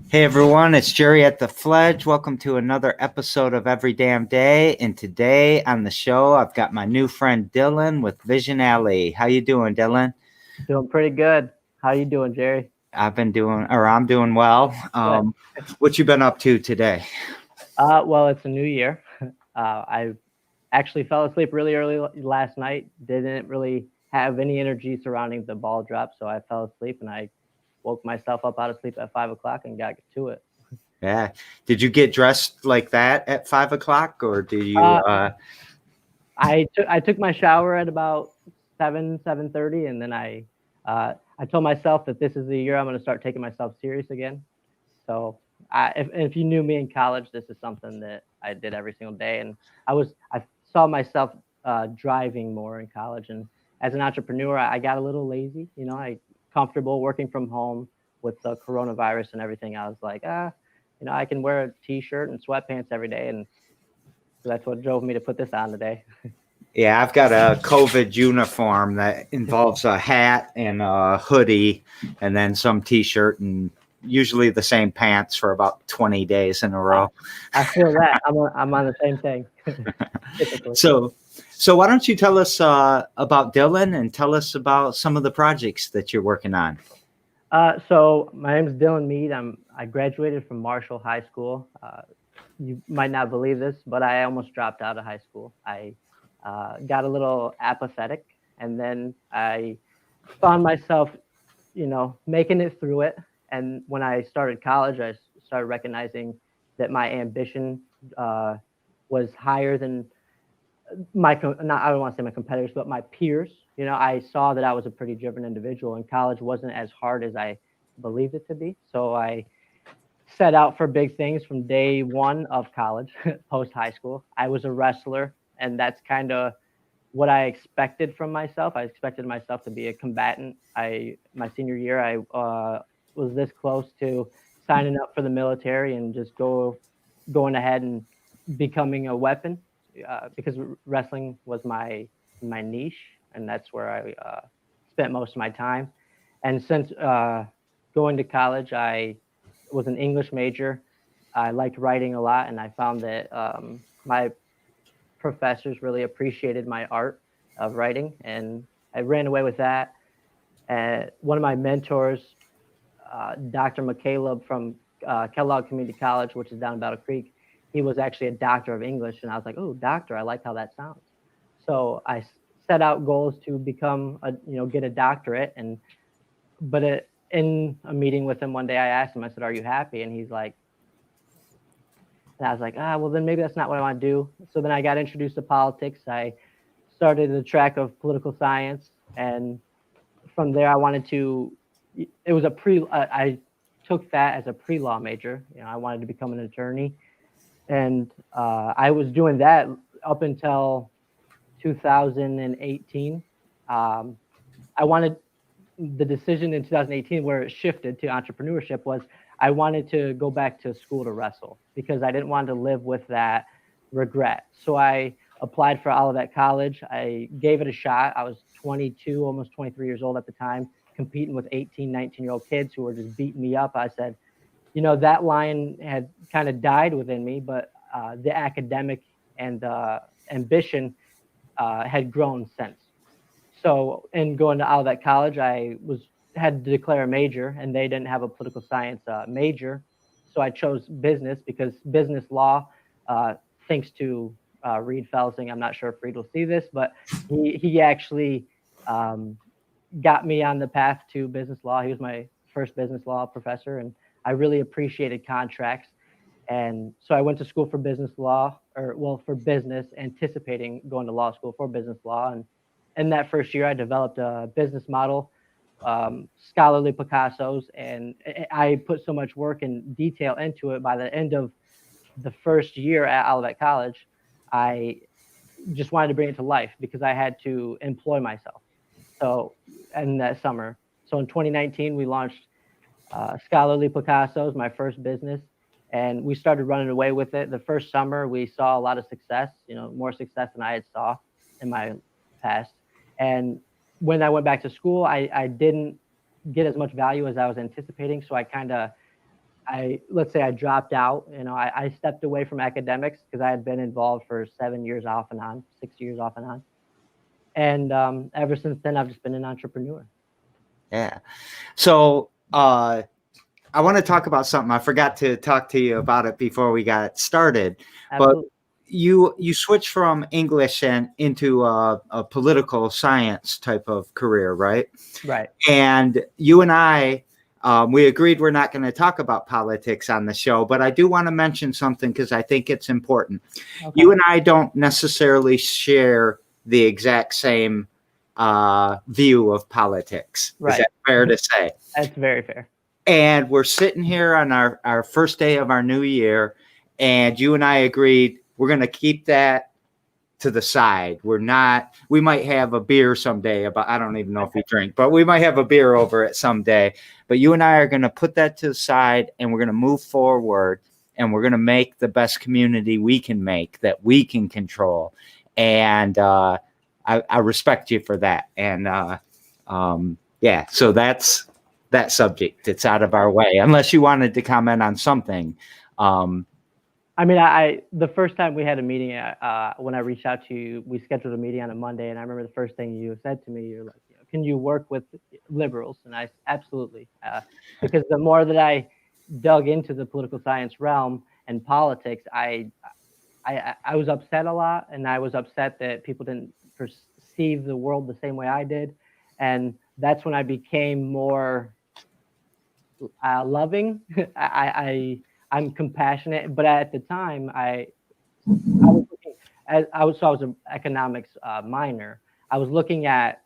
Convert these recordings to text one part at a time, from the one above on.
Hey everyone, it's Jerry at the Fledge. Welcome to another episode of Every Damn Day. And today on the show, I've got my new friend Dylan with Vision Alley. How you doing, Dylan? Doing pretty good. How you doing, Jerry? I'm doing well. Good. What you been up to today? Well, it's a new year. I actually fell asleep really early last night. Didn't really have any energy surrounding the ball drop, so I fell asleep and I woke myself up out of sleep at 5 o'clock and got to it. Yeah. Did you get dressed like that at 5 o'clock, or do you? Uh, I took my shower at about 7:30, and then I told myself that this is the year I'm going to start taking myself serious again. So if you knew me in college, this is something that I did every single day, and I saw myself driving more in college, and as an entrepreneur, I got a little lazy. I comfortable working from home with the coronavirus and everything. I was like, I can wear a t-shirt and sweatpants every day, and so that's what drove me to put this on today. Yeah, I've got a COVID uniform that involves a hat and a hoodie, and then some T-shirt and usually the same pants for about 20 days in a I, row. I feel that I'm on the same thing typically. So, so why don't you tell us about Dylan and tell us about some of the projects that you're working on? So my name is Dylan Mead. I graduated from Marshall High School. You might not believe this, but I almost dropped out of high school. I got a little apathetic, and then I found myself, making it through it. And when I started college, I started recognizing that my ambition was higher than not I don't want to say my competitors, but my peers. I saw that I was a pretty driven individual, and college wasn't as hard as I believed it to be. So I set out for big things from day one of college, post high school. I was a wrestler, and that's kind of what I expected from myself. I expected myself to be a combatant. My senior year, I was this close to signing up for the military and just going ahead and becoming a weapon, because wrestling was my niche, and that's where I spent most of my time. And since going to college, I was an English major. I liked writing a lot, and I found that my professors really appreciated my art of writing, and I ran away with that. And one of my mentors, Dr. McCaleb from Kellogg Community College, which is down in Battle Creek, he was actually a doctor of English, and I was like, "Oh, doctor, I like how that sounds." So I set out goals to become get a doctorate, in a meeting with him one day, I asked him, I said, "Are you happy?" And he's like, and I was like, well, then maybe that's not what I want to do. So then I got introduced to politics. I started the track of political science, and from there, I wanted to. It was I took that as a pre-law major. I wanted to become an attorney, and I was doing that up until 2018. I wanted the decision in 2018 where it shifted to entrepreneurship was I wanted to go back to school to wrestle because I didn't want to live with that regret. So I applied for Olivet College. I gave it a shot. I was 22, almost 23 years old at the time, competing with 18, 19-year-old kids who were just beating me up. I said, that lion had kind of died within me, but the academic and ambition had grown since. So in going to Olivet College, I had to declare a major, and they didn't have a political science major. So I chose business because business law, thanks to Reed Felsing. I'm not sure if Reed will see this, but he actually got me on the path to business law. He was my first business law professor, and I really appreciated contracts. And so I went to school for business law, for business, anticipating going to law school for business law. And in that first year, I developed a business model, scholarly Picasso's, and I put so much work and detail into it. By the end of the first year at Olivet College, I just wanted to bring it to life because I had to employ myself. So, in that summer, so in 2019, we launched Scholarly Picasso's, my first business, and we started running away with it. The first summer, we saw a lot of success, more success than I had saw in my past. And when I went back to school, I didn't get as much value as I was anticipating. So I kind of let's say I dropped out, I stepped away from academics because I had been involved for 7 years off and on, 6 years off and on. And ever since then, I've just been an entrepreneur. Yeah. So I want to talk about something. I forgot to talk to you about it before we got started. Absolutely. But you switched from English and into a political science type of career, right? Right. And you and I, we agreed we're not going to talk about politics on the show, but I do want to mention something because I think it's important. Okay. You and I don't necessarily share the exact same view of politics. Right. Is that fair to say? That's very fair. And we're sitting here on our first day of our new year, and you and I agreed we're going to keep that to the side. We might have a beer someday, I don't even know if we drink, but we might have a beer over it someday. But you and I are going to put that to the side, and we're going to move forward, and we're going to make the best community we can make, that we can control. And I respect you for that. And yeah, so that's that subject. It's out of our way, unless you wanted to comment on something. I mean, the first time we had a meeting, when I reached out to you, we scheduled a meeting on a Monday, and I remember the first thing you said to me, you're like, can you work with liberals? And I absolutely, because the more that I dug into the political science realm and politics, I was upset a lot, and I was upset that people didn't perceive the world the same way I did, and that's when I became more loving. I'm compassionate, but at the time I was looking at, I was an economics minor. I was looking at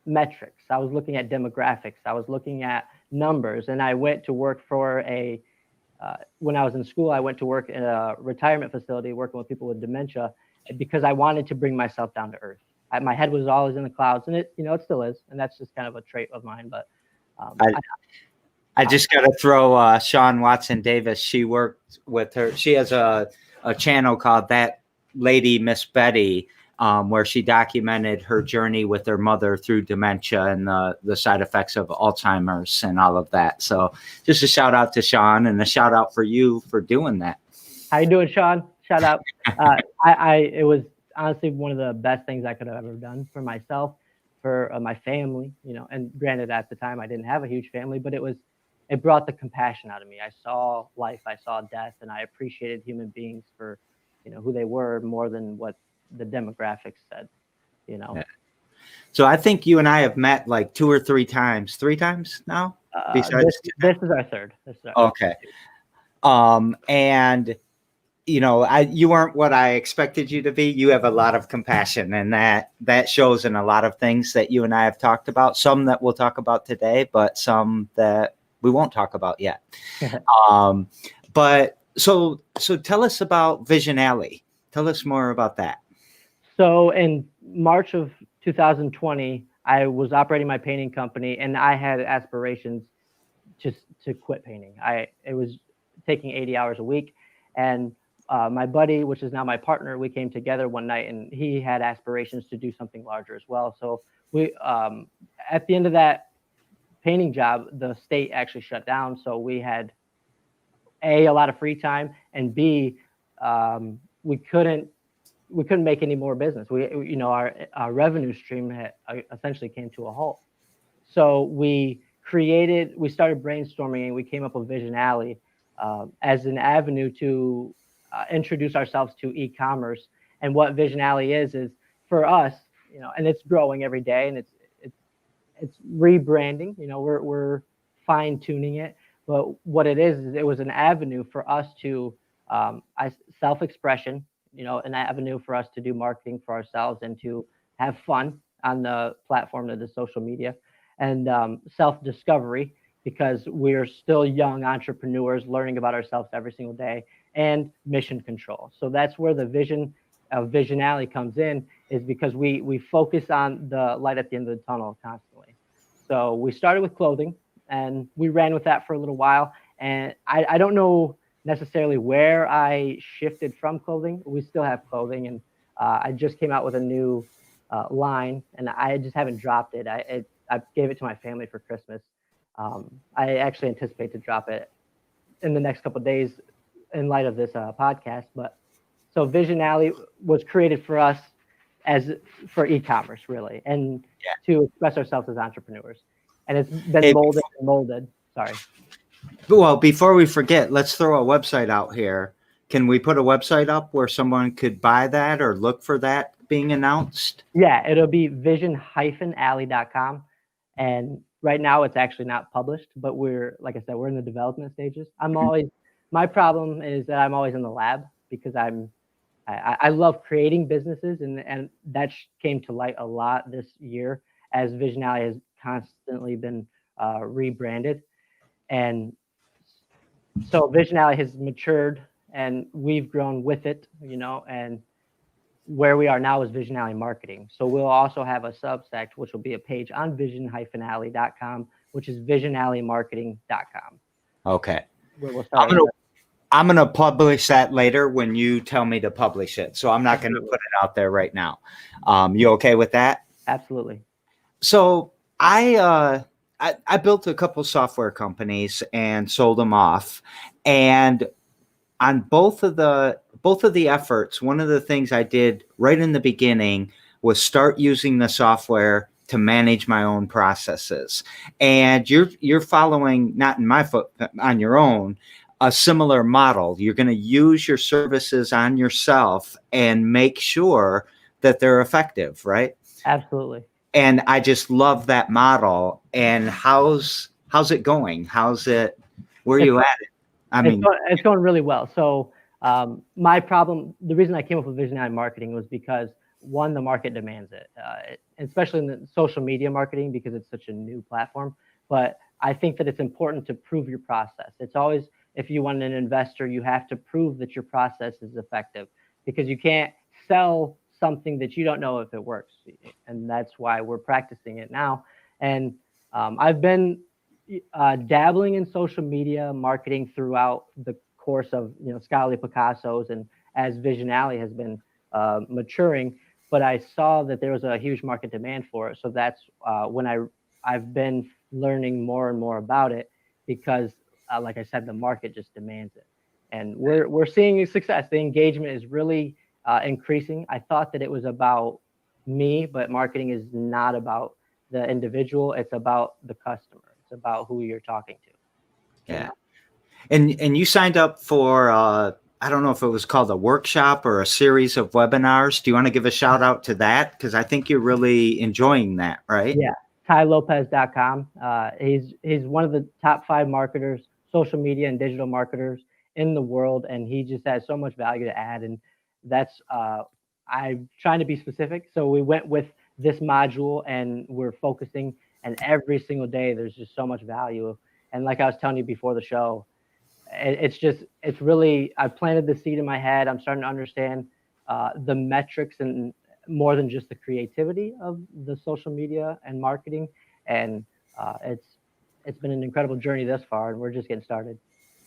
metrics. I was looking at demographics. I was looking at numbers, and I went to work for when I was in school, I went to work in a retirement facility working with people with dementia because I wanted to bring myself down to earth. My head was always in the clouds, and it still is, and that's just kind of a trait of mine. But I just got to throw Sean Watson Davis. She worked with her. She has a channel called That Lady Miss Betty, where she documented her journey with her mother through dementia and the side effects of Alzheimer's and all of that. So just a shout out to Sean, and a shout out for you for doing that. How you doing, Sean? Shout out. It was honestly one of the best things I could have ever done for myself, for my family, and granted at the time I didn't have a huge family, but it brought the compassion out of me. I saw life, I saw death, and I appreciated human beings for, who they were more than what the demographics said, Yeah. So I think you and I have met like 2 or 3 times. 3 times now? Besides this is our third. Okay. And you weren't what I expected you to be. You have a lot of compassion, and that shows in a lot of things that you and I have talked about, some that we'll talk about today, but some that we won't talk about yet. But so tell us about Vision Alley. Tell us more about that. So in March of 2020, I was operating my painting company, and I had aspirations just to quit painting. It was taking 80 hours a week, and my buddy, which is now my partner, we came together one night, and he had aspirations to do something larger as well. So we, at the end of that painting job, the state actually shut down. So we had a lot of free time, and B, we couldn't make any more business. Our revenue stream had essentially came to a halt. So we started brainstorming, and we came up with Vision Alley as an avenue to introduce ourselves to e-commerce. And what Vision Alley is for us, and it's growing every day, and it's rebranding. We're fine tuning it, but what it is it was an avenue for us to self-expression, an avenue for us to do marketing for ourselves and to have fun on the platform of the social media, and self-discovery, because we're still young entrepreneurs learning about ourselves every single day, and mission control. So that's where the vision of Vision Alley comes in, is because we focus on the light at the end of the tunnel constantly. So we started with clothing, and we ran with that for a little while. And I don't know necessarily where I shifted from clothing. We still have clothing, and I just came out with a new line, and I just haven't dropped it. I gave it to my family for Christmas. I actually anticipate to drop it in the next couple of days in light of this podcast. But so Vision Alley was created for us for e-commerce, really, and to express ourselves as entrepreneurs. And it's been molded. Sorry. Well, before we forget, let's throw a website out here. Can we put a website up where someone could buy that or look for that being announced? Yeah, it'll be vision-alley.com. And right now it's actually not published, but like I said, we're in the development stages. My problem is that I'm always in the lab because I love creating businesses, and that came to light a lot this year as Vision Alley has constantly been rebranded. And so Vision Alley has matured and we've grown with it, and where we are now is Vision Alley Marketing. So we'll also have a Substack, which will be a page on vision-alley.com, which is visionalleymarketing.com. Okay. We'll I'm going to publish that later when you tell me to publish it. So I'm not going to put it out there right now. You okay with that? Absolutely. So I built a couple software companies and sold them off. And on both of the efforts, one of the things I did right in the beginning was start using the software to manage my own processes. And you're following, not in my footprint, on your own, a similar model. You're going to use your services on yourself and make sure that they're effective, right? Absolutely. And I just love that model. And how's it going? Where are you at it? It's going really well. So my problem, the reason I came up with Vision Alley Marketing was because, one, the market demands it, especially in the social media marketing because it's such a new platform. But I think that it's important to prove your process. It's always, if you want an investor, you have to prove that your process is effective because you can't sell something that you don't know if it works. And that's why we're practicing it now. And I've been dabbling in social media marketing throughout the course of Scholarly Picasso's and as Vision Alley has been maturing, but I saw that there was a huge market demand for it. So that's when I've been learning more and more about it because like I said, the market just demands it. And we're seeing success. The engagement is really increasing. I thought that it was about me, but marketing is not about the individual. It's about the customer. It's about who you're talking to. Yeah. And you signed up for, I don't know if it was called a workshop or a series of webinars. Do you want to give a shout out to that? Because I think you're really enjoying that, right? Yeah. TyLopez.com. He's one of the top 5 marketers, social media and digital marketers in the world. And he just has so much value to add. And that's, I'm trying to be specific. So we went with this module and we're focusing, and every single day there's just so much value. And like I was telling you before the show, it's really, I've planted the seed in my head. I'm starting to understand the metrics and more than just the creativity of the social media and marketing. And it's been an incredible journey thus far, and we're just getting started.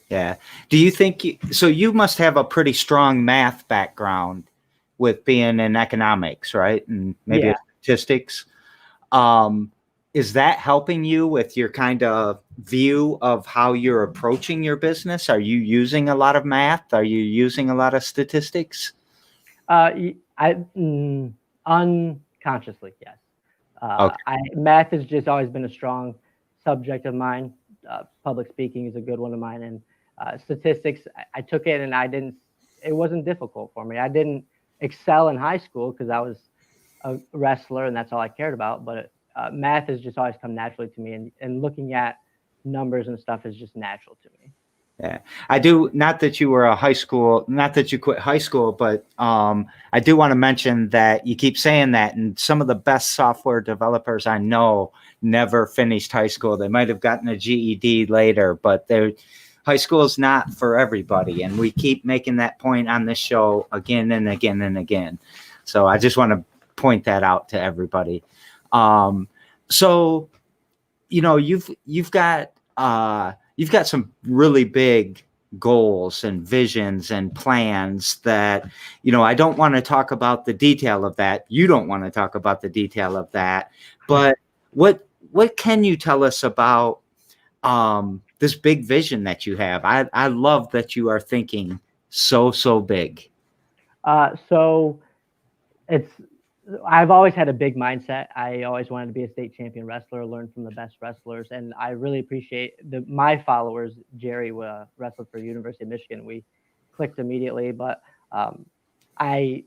Yeah. Do you think, so you must have a pretty strong math background with being in economics, right? And maybe statistics. Is that helping you with your kind of view of how you're approaching your business? Are you using a lot of math? Are you using a lot of statistics? Unconsciously, yes. Okay. Math has just always been a strong subject of mine. Public speaking is a good one of mine. And statistics, I took it and it wasn't difficult for me. I didn't excel in high school because I was a wrestler and that's all I cared about. But math has just always come naturally to me, and looking at numbers and stuff is just natural to me. Yeah, I do. Not that you were not that you quit high school, but I do want to mention that you keep saying that, and some of the best software developers I know never finished high school. They might have gotten a GED later, but high school is not for everybody. And we keep making that point on this show again and again and again. So I just want to point that out to everybody. So, you've got some really big goals and visions and plans that, I don't want to talk about the detail of that. You don't want to talk about the detail of that, but what can you tell us about, this big vision that you have. I love that you are thinking so big. So I've always had a big mindset. I always wanted to be a state champion wrestler, learn from the best wrestlers, and I really appreciate my followers. Jerry wrestled for University of Michigan. We clicked immediately, but I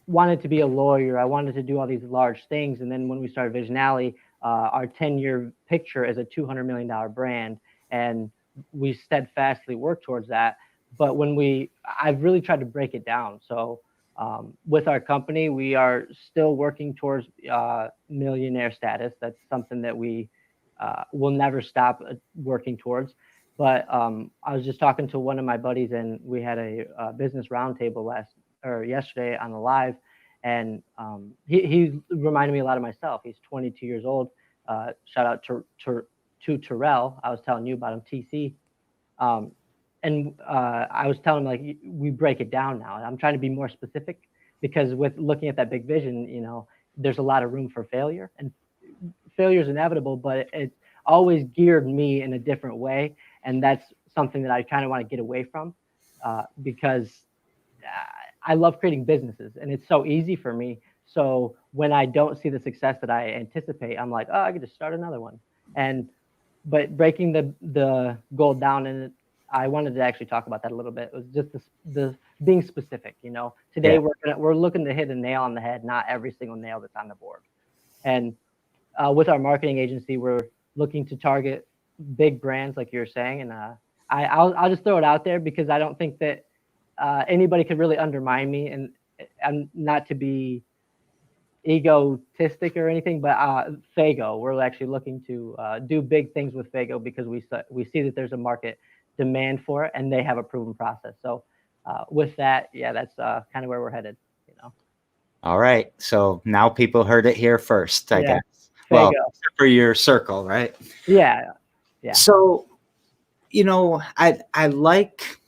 wanted to be a lawyer. I wanted to do all these large things, and then when we started Vision Alley, our 10-year picture is a $200 million brand, and we steadfastly work towards that. But I've really tried to break it down. So with our company, we are still working towards millionaire status. That's something that we will never stop working towards. But I was just talking to one of my buddies, and we had a business roundtable yesterday on the live, and he reminded me a lot of myself. He's 22 years old. Shout out to Terrell. I was telling you about him, TC. And I was telling him, like, we break it down now. I'm trying to be more specific, because with looking at that big vision, there's a lot of room for failure, and failure is inevitable, but it's always geared me in a different way. And that's something that I kind of want to get away from, because I love creating businesses, and it's so easy for me. So when I don't see the success that I anticipate, I'm like, oh, I could just start another one. But breaking the goal down, and I wanted to actually talk about that a little bit. It was just the being specific. Today we're looking to hit a nail on the head, not every single nail that's on the board. And with our marketing agency, we're looking to target big brands, like you were saying. And I'll just throw it out there, because I don't think that anybody could really undermine me. And I'm not to be egotistic or anything, but Fago, we're actually looking to do big things with Fago, because we see that there's a market demand for it, and they have a proven process. So with that, that's kind of where we're headed. All right, so now people heard it here first, I guess. Fago. Well, except for your circle, right? Yeah. So I like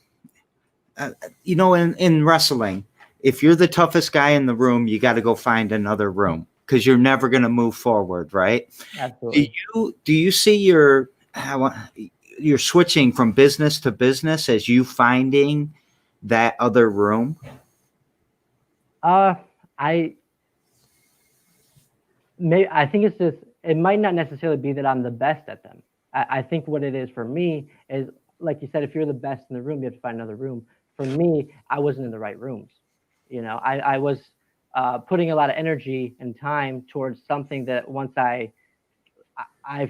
in wrestling, if you're the toughest guy in the room, you got to go find another room, because you're never going to move forward, right? Absolutely. Do you see you're switching from business to business as you finding that other room? I think it's just, it might not necessarily be that I'm the best at them. I think what it is for me is, like you said, if you're the best in the room, you have to find another room. For me, I wasn't in the right rooms. I was putting a lot of energy and time towards something that once I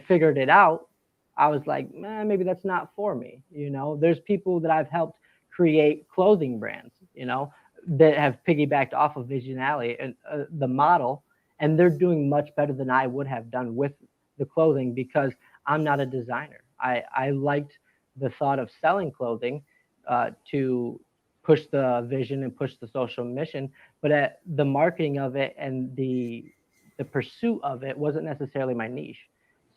figured it out, I was like, maybe that's not for me. There's people that I've helped create clothing brands, that have piggybacked off of Vision Alley and the model, and they're doing much better than I would have done with the clothing, because I'm not a designer. I liked the thought of selling clothing to push the vision and push the social mission, but the marketing of it and the pursuit of it wasn't necessarily my niche.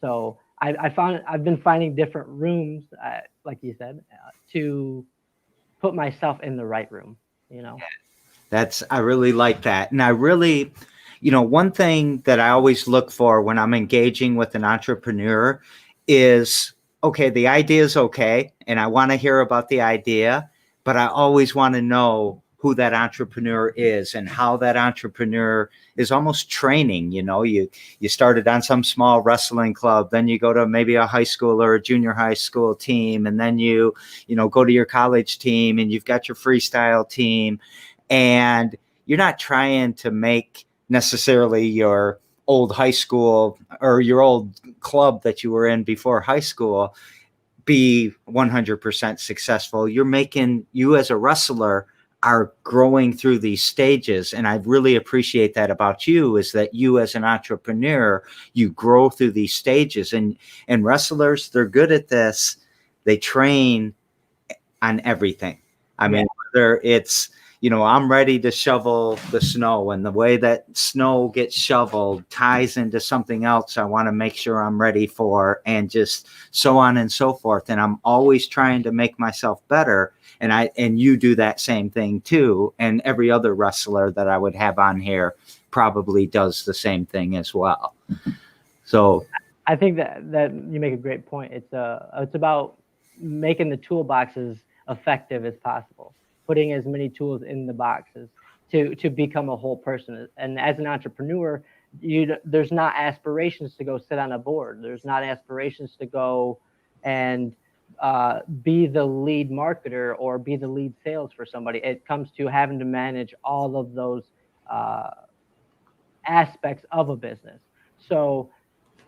So I've been finding different rooms, like you said, to put myself in the right room. I really like that. And I really, one thing that I always look for when I'm engaging with an entrepreneur is, okay, the idea is okay, and I want to hear about the idea, but I always want to know who that entrepreneur is and how that entrepreneur is almost training. You started on some small wrestling club, then you go to maybe a high school or a junior high school team, and then you go to your college team, and you've got your freestyle team, and you're not trying to make necessarily your old high school or your old club that you were in before high school be 100% successful. You as a wrestler are growing through these stages. And I really appreciate that about you, is that you as an entrepreneur, you grow through these stages, and wrestlers, they're good at this. They train on everything. I mean, whether it's, I'm ready to shovel the snow, and the way that snow gets shoveled ties into something else I want to make sure I'm ready for, and just so on and so forth. And I'm always trying to make myself better. And you do that same thing too. And every other wrestler that I would have on here probably does the same thing as well. So I think that you make a great point. It's about making the toolbox as effective as possible, putting as many tools in the boxes to become a whole person. And as an entrepreneur, there's not aspirations to go sit on a board. There's not aspirations to go and be the lead marketer or be the lead sales for somebody. It comes to having to manage all of those aspects of a business. So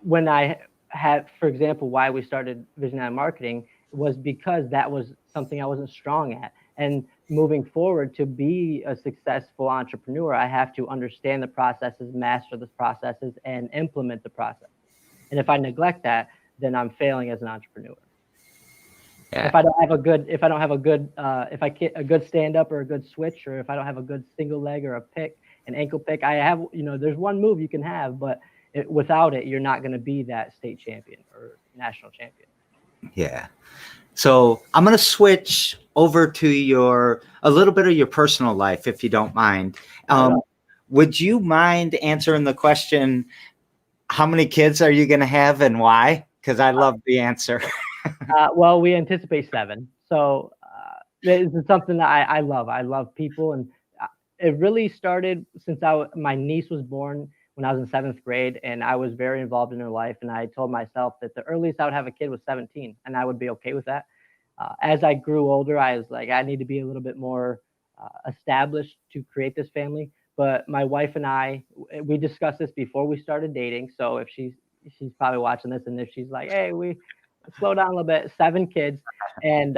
when I had, for example, why we started Visionary Marketing was because that was something I wasn't strong at. And moving forward, to be a successful entrepreneur, I have to understand the processes, master the processes, and implement the process. And if I neglect that, then I'm failing as an entrepreneur. Yeah. If I don't have a good, if I get a good stand up or a good switch, or if I don't have a good single leg or a pick, an ankle pick, I have, there's one move you can have, but without it, you're not going to be that state champion or national champion. Yeah. So I'm going to switch over to a little bit of your personal life, if you don't mind. Would you mind answering the question, how many kids are you going to have and why? Because I love the answer. Well, we anticipate 7. So this is something that I love. I love people. And it really started since my niece was born when I was in 7th grade, and I was very involved in her life. And I told myself that the earliest I would have a kid was 17, and I would be okay with that. As I grew older, I was like, I need to be a little bit more established to create this family. But my wife and I, we discussed this before we started dating. So if she's probably watching this, and if she's like, hey, we slow down a little bit, 7 kids. And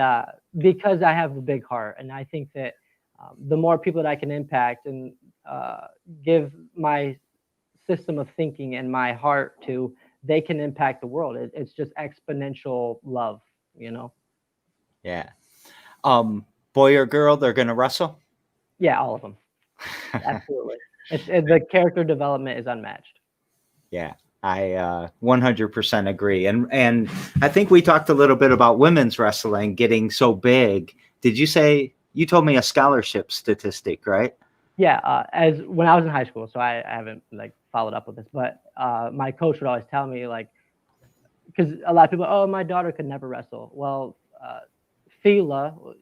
because I have a big heart, and I think that the more people that I can impact and give my system of thinking and my heart to, they can impact the world. It's just exponential love, Yeah. Boy or girl, they're going to wrestle? Yeah, all of them. Absolutely. The character development is unmatched. Yeah, I 100% agree. And I think we talked a little bit about women's wrestling getting so big. Did you say, you told me a scholarship statistic, right? Yeah, as when I was in high school, so I haven't followed up with this, but my coach would always tell me, because a lot of people, oh, my daughter could never wrestle. Well, FILA,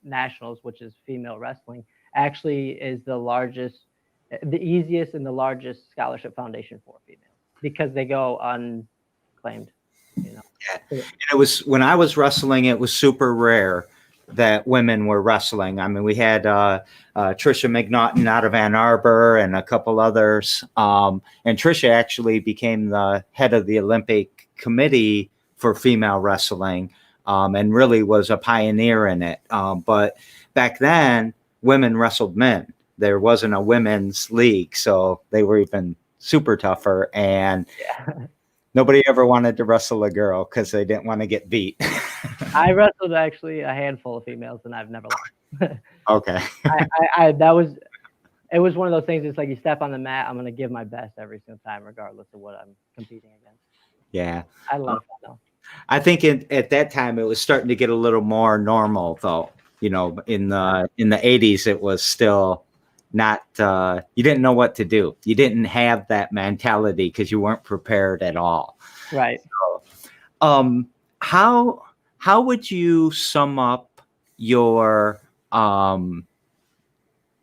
nationals, which is female wrestling, actually is the easiest and the largest scholarship foundation for females, because they go unclaimed. Yeah. And it was, when I was wrestling, it was super rare that women were wrestling. I mean, we had Trisha McNaughton out of Ann Arbor and a couple others. And Trisha actually became the head of the Olympic Committee for female wrestling, and really was a pioneer in it. But back then, women wrestled men. There wasn't a women's league, so they were even super tougher. And nobody ever wanted to wrestle a girl because they didn't want to get beat. I wrestled actually a handful of females, and I've never lost. Okay. It was one of those things. It's like, you step on the mat, I'm going to give my best every single time, regardless of what I'm competing against. Yeah. I love that though. I think at that time it was starting to get a little more normal, though. In the 80s, it was still not, you didn't know what to do. You didn't have that mentality because you weren't prepared at all. Right. So, how would you sum up your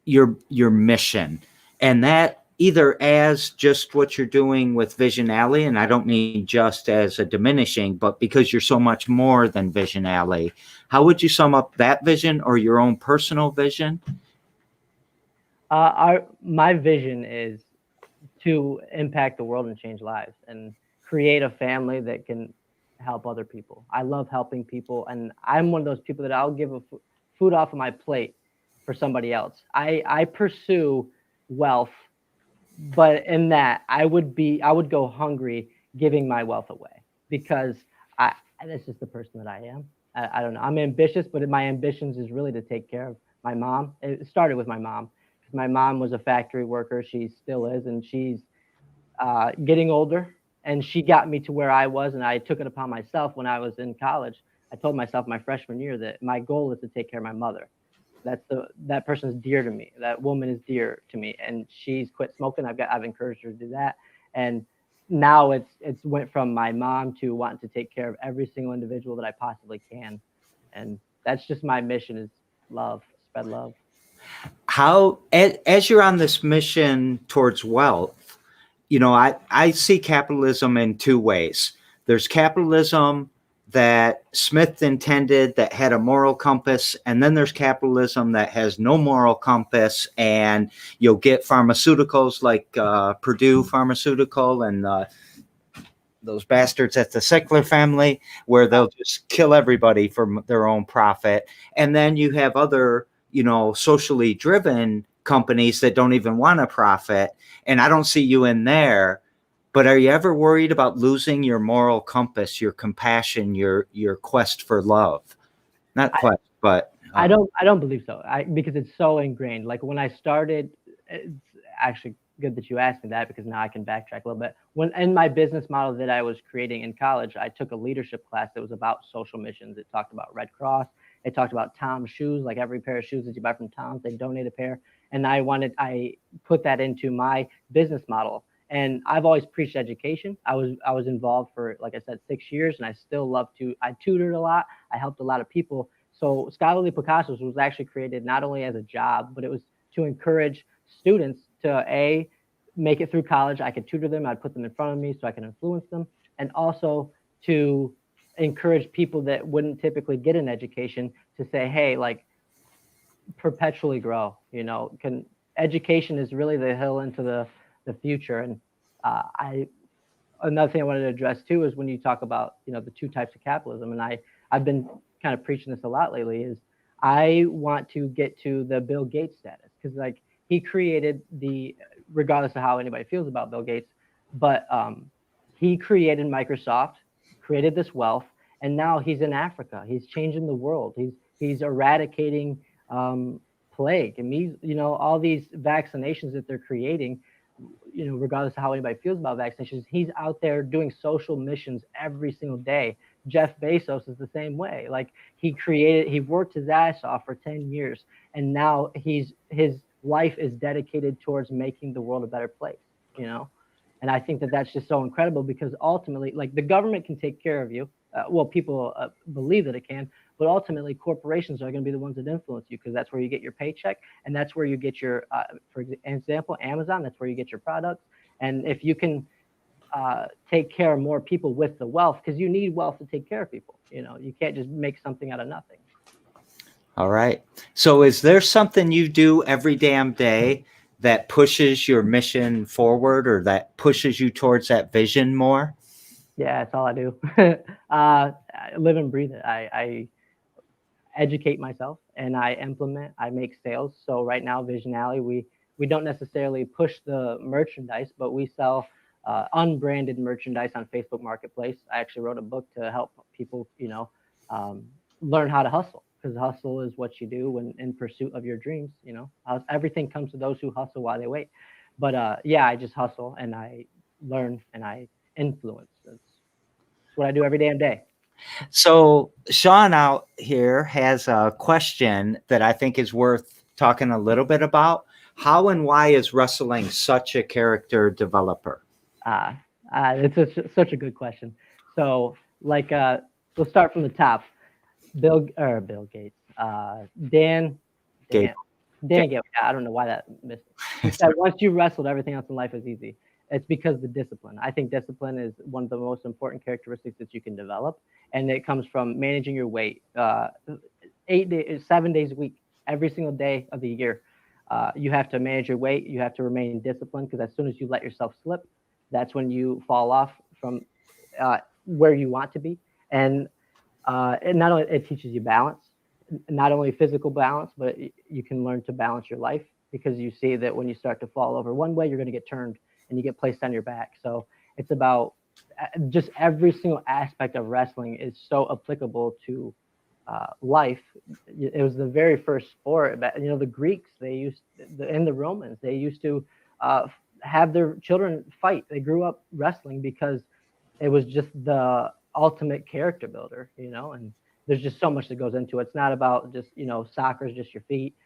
mission, and that either as just what you're doing with Vision Alley, and I don't mean just as a diminishing, but because you're so much more than Vision Alley, how would you sum up that vision or your own personal vision? My vision is to impact the world and change lives and create a family that can help other people. I love helping people, and I'm one of those people that I'll give food off of my plate for somebody else. I pursue wealth, but in that I would go hungry giving my wealth away, because that's just the person that I am. I don't know. I'm ambitious, but my ambitions is really to take care of my mom. It started with my mom. My mom was a factory worker. She still is, and she's getting older. And she got me to where I was, and I took it upon myself when I was in college. I told myself my freshman year that my goal is to take care of my mother. That person's dear to me. That woman is dear to me, and she's quit smoking. I've encouraged her to do that, and now it's went from my mom to wanting to take care of every single individual that I possibly can. And that's just my mission, is love, spread love. How, as you're on this mission towards wealth, I see capitalism in two ways. There's capitalism that Smith intended, that had a moral compass, and then there's capitalism that has no moral compass, and you'll get pharmaceuticals like Purdue Pharmaceutical and those bastards at the Sickler family, where they'll just kill everybody for their own profit. And then you have other, socially driven companies that don't even want to profit. And I don't see you in there. But are you ever worried about losing your moral compass, your compassion, your quest for love? Not quest, but I don't believe so. Because it's so ingrained. Like when I started, it's actually good that you asked me that, because now I can backtrack a little bit. When in my business model that I was creating in college, I took a leadership class that was about social missions. It talked about Red Cross. It talked about Tom's shoes, like every pair of shoes that you buy from Tom's, they donate a pair. And I put that into my business model. And I've always preached education. I was involved for, like I said, 6 years, and I still love to. I tutored a lot. I helped a lot of people. So Scholarly Picassos was actually created not only as a job, but it was to encourage students to make it through college. I could tutor them. I'd put them in front of me so I can influence them, and also to encourage people that wouldn't typically get an education to say, hey, like, perpetually grow. Education is really the hill into the future. And I another thing I wanted to address too is when you talk about the two types of capitalism, and I've been kind of preaching this a lot lately, is I want to get to the Bill Gates status, because like he created regardless of how anybody feels about Bill Gates, but he created Microsoft, created this wealth, and now he's in Africa. He's changing the world. He's eradicating plague, and all these vaccinations that they're creating. Regardless of how anybody feels about vaccinations, he's out there doing social missions every single day. Jeff Bezos is the same way. Like he worked his ass off for 10 years, and now his life is dedicated towards making the world a better place, And I think that that's just so incredible, because ultimately, like, the government can take care of you. People believe that it can, but ultimately corporations are going to be the ones that influence you, because that's where you get your paycheck, and that's where you get your, for example, Amazon, that's where you get your products. And if you can take care of more people with the wealth, because you need wealth to take care of people, you can't just make something out of nothing. All right. So is there something you do every damn day that pushes your mission forward, or that pushes you towards that vision more? Yeah, that's all I do. I live and breathe it. I educate myself, and I implement. I make sales. So right now, Vision Alley, we don't necessarily push the merchandise, but we sell unbranded merchandise on Facebook Marketplace. I actually wrote a book to help people, learn how to hustle, because hustle is what you do when in pursuit of your dreams. Everything comes to those who hustle while they wait. But I just hustle, and I learn, and I influence. That's what I do every damn day. So Sean out here has a question that I think is worth talking a little bit about. How and why is wrestling such a character developer? It's such a good question. So, like, we'll start from the top. Bill Gates, Dan Gabe. Gates. I don't know why that missed it. He said once you wrestled, everything else in life is easy. It's because the discipline. I think discipline is one of the most important characteristics that you can develop, and it comes from managing your weight. 7 days a week, every single day of the year. You have to manage your weight. You have to remain disciplined, because as soon as you let yourself slip, that's when you fall off from where you want to be. And not only it teaches you balance, not only physical balance, but you can learn to balance your life, because you see that when you start to fall over one way, you're going to get turned and you get placed on your back. So it's about just every single aspect of wrestling is so applicable to life. It was the very first sport. The Greeks, and the Romans, they used to have their children fight. They grew up wrestling because it was just the ultimate character builder, and there's just so much that goes into it. It's not about just, soccer is just your feet,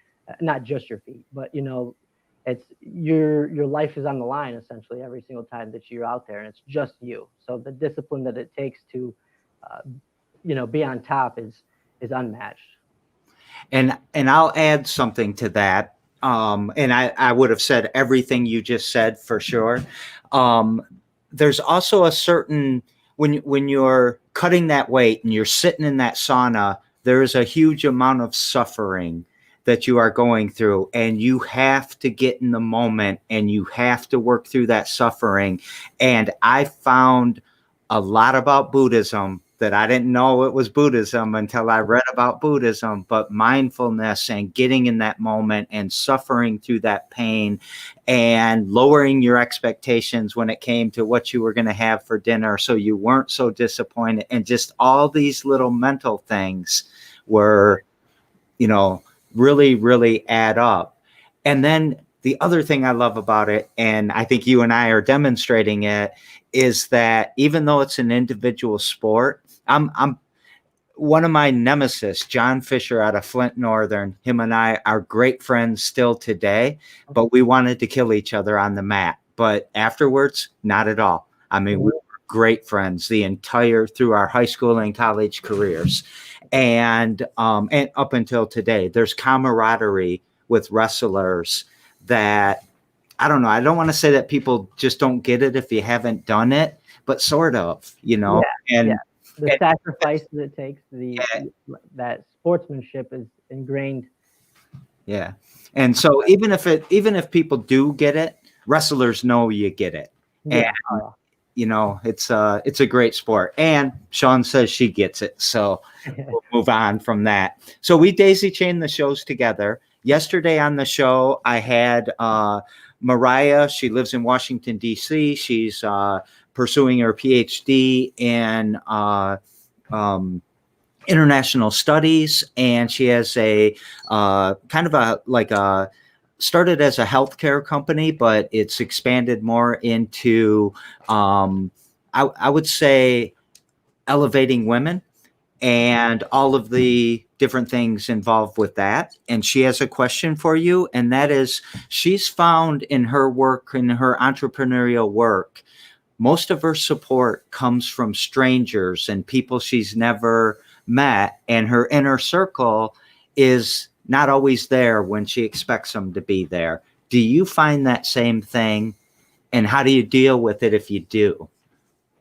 not just your feet, but, it's your life is on the line essentially every single time that you're out there, and it's just you. So the discipline that it takes to, be on top is unmatched. And I'll add something to that. And I would have said everything you just said for sure. Um, there's also a certain when you're cutting that weight and you're sitting in that sauna, there is a huge amount of suffering that you are going through, and you have to get in the moment and you have to work through that suffering. And I found a lot about Buddhism that I didn't know it was Buddhism until I read about Buddhism, but mindfulness and getting in that moment and suffering through that pain and lowering your expectations when it came to what you were going to have for dinner so you weren't so disappointed, and just all these little mental things were, really, really add up. And then the other thing I love about it, and I think you and I are demonstrating it, is that even though it's an individual sport, I'm one of my nemesis, John Fisher out of Flint Northern. Him and I are great friends still today, but we wanted to kill each other on the mat. But afterwards, not at all. I mean, we were great friends through our high school and college careers, and up until today. There's camaraderie with wrestlers that, I don't know. I don't want to say that people just don't get it if you haven't done it, but sort of, Yeah, and the sacrifice that it takes, that sportsmanship is ingrained. yeah. And so even if people do get it, wrestlers know you get it. Yeah. And it's a great sport. And Sean says she gets it. So we'll move on from that. So we daisy chain the shows together. Yesterday on the show, I had Mariah. She lives in Washington, D.C. She's pursuing her PhD in international studies, and she has a kind of started as a healthcare company, but it's expanded more into I would say elevating women and all of the different things involved with that. And she has a question for you, and that is, she's found in her work, in her entrepreneurial work, most of her support comes from strangers and people she's never met, and her inner circle is not always there when she expects them to be there. Do you find that same thing, and how do you deal with it if you do?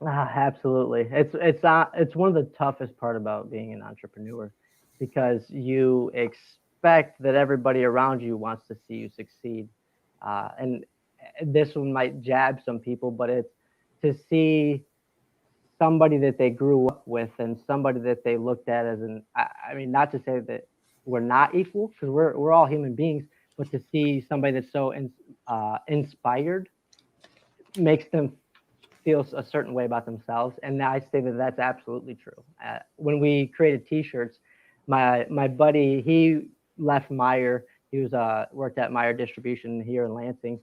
Absolutely. It's one of the toughest part about being an entrepreneur, because you expect that everybody around you wants to see you succeed. And this one might jab some people, but it's to see somebody that they grew up with and somebody that they looked at as I mean, not to say that we're not equal, because we're all human beings, but to see somebody that's so inspired makes them feel a certain way about themselves. And I say that that's absolutely true. When we created t-shirts, my buddy, he left Meyer. He was worked at Meyer Distribution here in Lansing,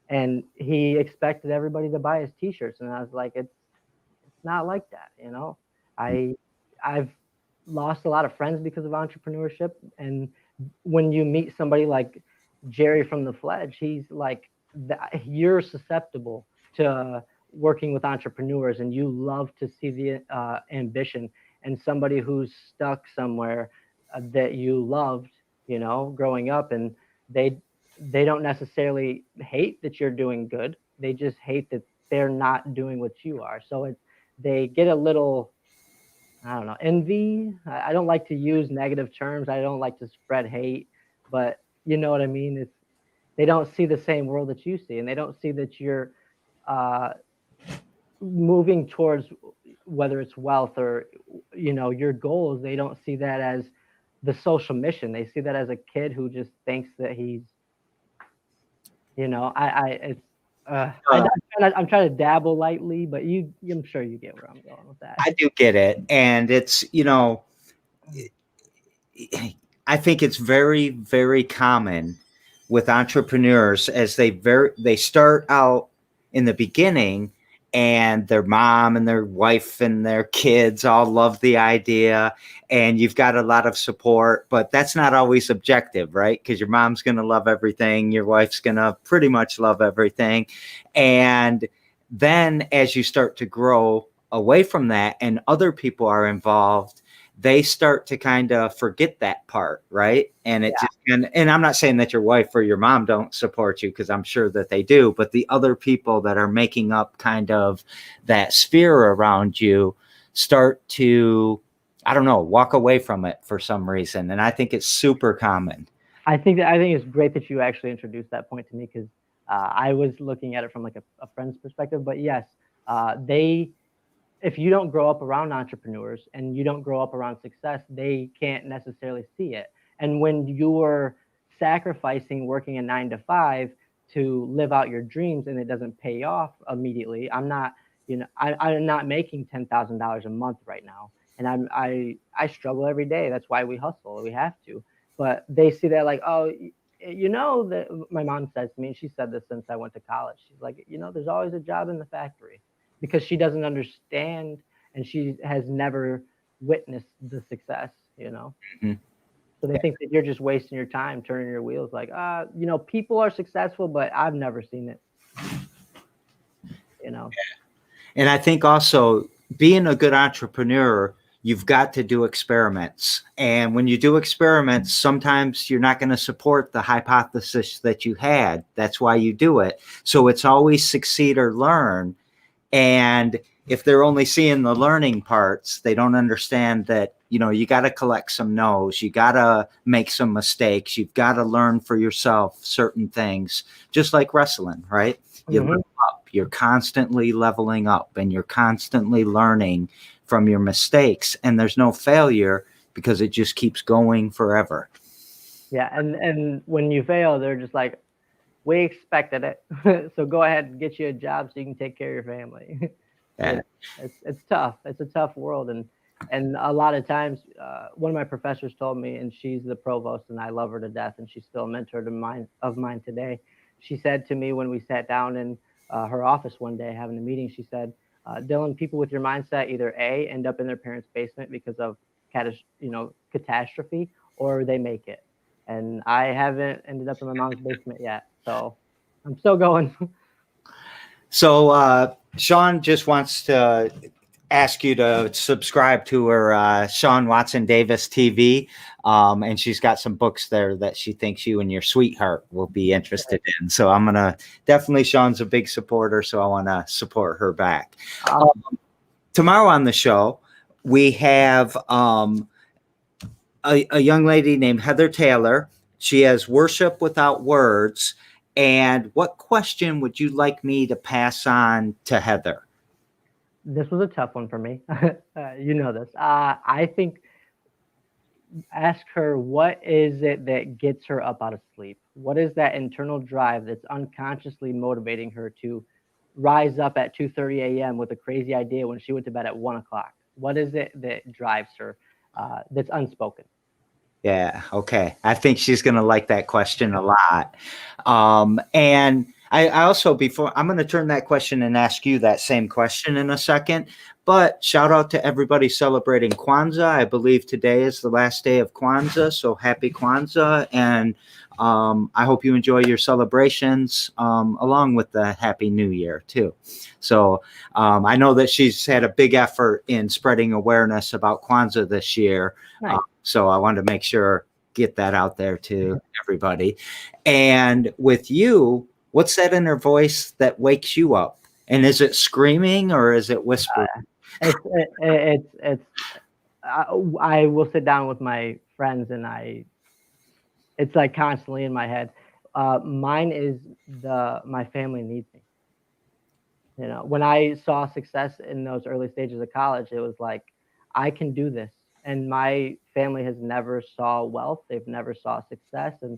and he expected everybody to buy his t-shirts. And I was like, it's not like that. I've lost a lot of friends because of entrepreneurship. And when you meet somebody like Jerry from the Fledge, he's like, you're susceptible to working with entrepreneurs, and you love to see the ambition, and somebody who's stuck somewhere that you loved, growing up, and they don't necessarily hate that you're doing good. They just hate that they're not doing what you are. So they get a little, I don't know, envy. I don't like to use negative terms. I don't like to spread hate, but you know what I mean? They don't see the same world that you see, and they don't see that you're moving towards, whether it's wealth or your goals. They don't see that as the social mission. They see that as a kid who just thinks that he's, I'm trying to dabble lightly, but I'm sure you get where I'm going with that. I do get it. And it's, I think it's very, very common with entrepreneurs as they start out in the beginning, and their mom and their wife and their kids all love the idea, and you've got a lot of support, but that's not always objective, right? Because your mom's going to love everything, your wife's going to pretty much love everything. And then as you start to grow away from that and other people are involved, they start to kind of forget that part, right? And it just and I'm not saying that your wife or your mom don't support you, because I'm sure that they do, but the other people that are making up kind of that sphere around you start to, I don't know, walk away from it for some reason. And I think it's super common. I think it's great that you actually introduced that point to me, because I was looking at it from like a friend's perspective. But yes, if you don't grow up around entrepreneurs and you don't grow up around success, they can't necessarily see it. And when you're sacrificing working a 9 to 5 to live out your dreams and it doesn't pay off immediately, I'm not making $10,000 a month right now, and I struggle every day. That's why we hustle. We have to. But they see that like, oh, that my mom says to me, and she said this since I went to college. She's like, there's always a job in the factory, because she doesn't understand and she has never witnessed the success, Mm-hmm. So they think that you're just wasting your time turning your wheels, like, people are successful, but I've never seen it, And I think also, being a good entrepreneur, you've got to do experiments. And when you do experiments, sometimes you're not going to support the hypothesis that you had. That's why you do it. So it's always succeed or learn. And if they're only seeing the learning parts, they don't understand that, you got to collect some no's, you got to make some mistakes, you've got to learn for yourself certain things, just like wrestling, right? You level up, you're constantly leveling up, and you're constantly learning from your mistakes, and there's no failure because it just keeps going forever. Yeah. And when you fail, they're just like, we expected it. So go ahead and get you a job so you can take care of your family. Yeah. It's tough. It's a tough world. And a lot of times, one of my professors told me, and she's the provost and I love her to death, and she's still a mentor of mine today. She said to me when we sat down in her office one day having a meeting, she said, Dylan, people with your mindset either A, end up in their parents' basement because of catastrophe, or they make it. And I haven't ended up in my mom's basement yet. So I'm still going. So Sean just wants to ask you to subscribe to her Sean Watson Davis TV. And she's got some books there that she thinks you and your sweetheart will be interested in. So I'm going to definitely, Sean's a big supporter, so I want to support her back. Tomorrow on the show, we have a young lady named Heather Taylor. She has Worship Without Words. And what question would you like me to pass on to Heather? This was a tough one for me. You know this. I think ask her, what is it that gets her up out of sleep? What is that internal drive that's unconsciously motivating her to rise up at 2:30 a.m. with a crazy idea when she went to bed at 1 o'clock? What is it that drives her that's unspoken? Yeah. Okay. I think she's going to like that question a lot. And I also, before I'm going to turn that question and ask you that same question in a second, but shout out to everybody celebrating Kwanzaa. I believe today is the last day of Kwanzaa. So happy Kwanzaa. And I hope you enjoy your celebrations along with the Happy New Year too. So I know that she's had a big effort in spreading awareness about Kwanzaa this year. Nice. So I wanted to make sure, get that out there to everybody. And with you, what's that inner voice that wakes you up? And is it screaming or is it whispering? I will sit down with my friends and it's like constantly in my head. Mine is my family needs me. When I saw success in those early stages of college, it was like, I can do this. And my family has never saw wealth. They've never saw success. And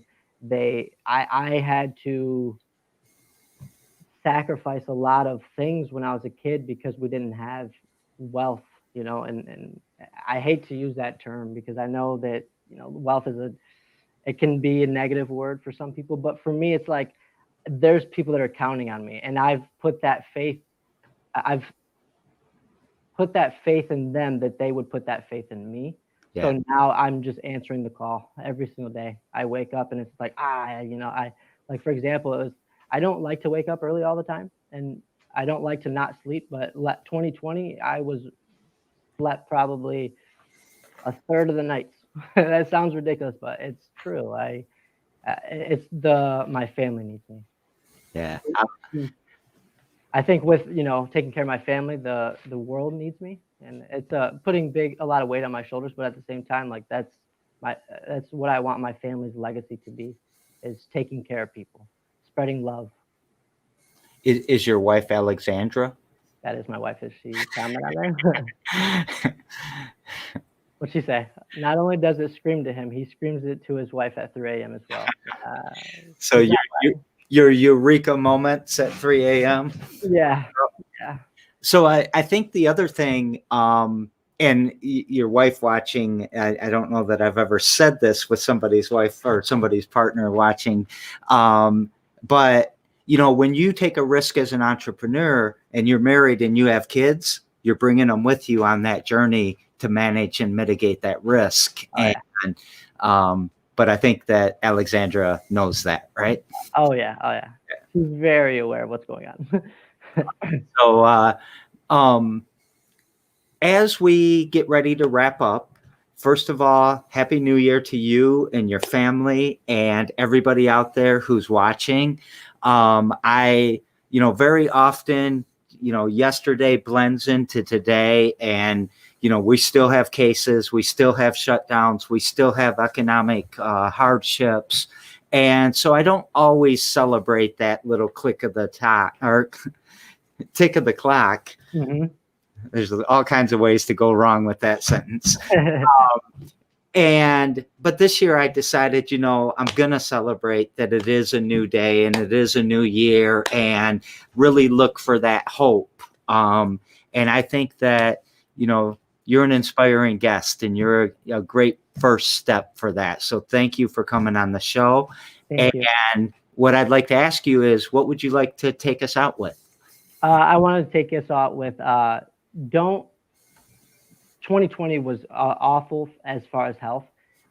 I had to sacrifice a lot of things when I was a kid because we didn't have wealth, and I hate to use that term because I know that, wealth it can be a negative word for some people, but for me, it's like, there's people that are counting on me, and I've put that faith I've put that faith in them that they would put that faith in me. Yeah. So now I'm just answering the call every single day. I wake up and it's like, I like, for example, I don't like to wake up early all the time, and I don't like to not sleep, but 2020, I slept probably a third of the nights. That sounds ridiculous, but it's true. My family needs me. Yeah. I think with, taking care of my family, the world needs me, and it's putting a lot of weight on my shoulders. But at the same time, like that's what I want my family's legacy to be, is taking care of people, spreading love. Is your wife Alexandra? That is my wife. Is she comment on there? What'd she say? Not only does it scream to him, he screams it to his wife at 3 a.m. as well. So your eureka moments at 3 a.m. Yeah. So I think the other thing, and your wife watching, I don't know that I've ever said this with somebody's wife or somebody's partner watching, but when you take a risk as an entrepreneur and you're married and you have kids, you're bringing them with you on that journey to manage and mitigate that risk. Oh, and but I think that Alexandra knows that, right? Oh yeah. She's very aware of what's going on. So as we get ready to wrap up, first of all, Happy New Year to you and your family and everybody out there who's watching. I very often, yesterday blends into today, and we still have cases, we still have shutdowns, we still have economic hardships. And so I don't always celebrate that little click of the top or tick of the clock. Mm-hmm. There's all kinds of ways to go wrong with that sentence. But this year I decided, I'm going to celebrate that it is a new day and it is a new year, and really look for that hope. And I think that, you're an inspiring guest, and you're a great first step for that. So thank you for coming on the show. Thank you. And what I'd like to ask you is, what would you like to take us out with? I wanted to take us out with 2020 was awful as far as health,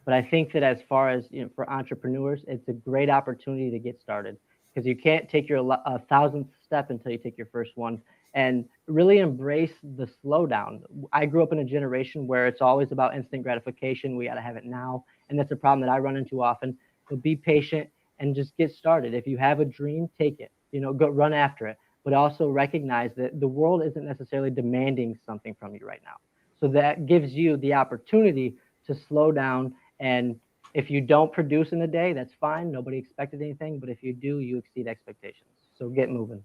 but I think that as far as for entrepreneurs, it's a great opportunity to get started, because you can't take your 1,000th step until you take your first one, and really embrace the slowdown. I grew up in a generation where it's always about instant gratification. We got to have it now, and that's a problem that I run into often. So be patient and just get started. If you have a dream, take it. Go run after it, but also recognize that the world isn't necessarily demanding something from you right now. So that gives you the opportunity to slow down. And if you don't produce in a day, that's fine. Nobody expected anything. But if you do, you exceed expectations. So get moving.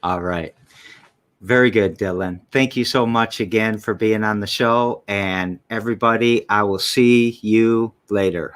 All right. Very good, Dylan. Thank you so much again for being on the show. And everybody, I will see you later.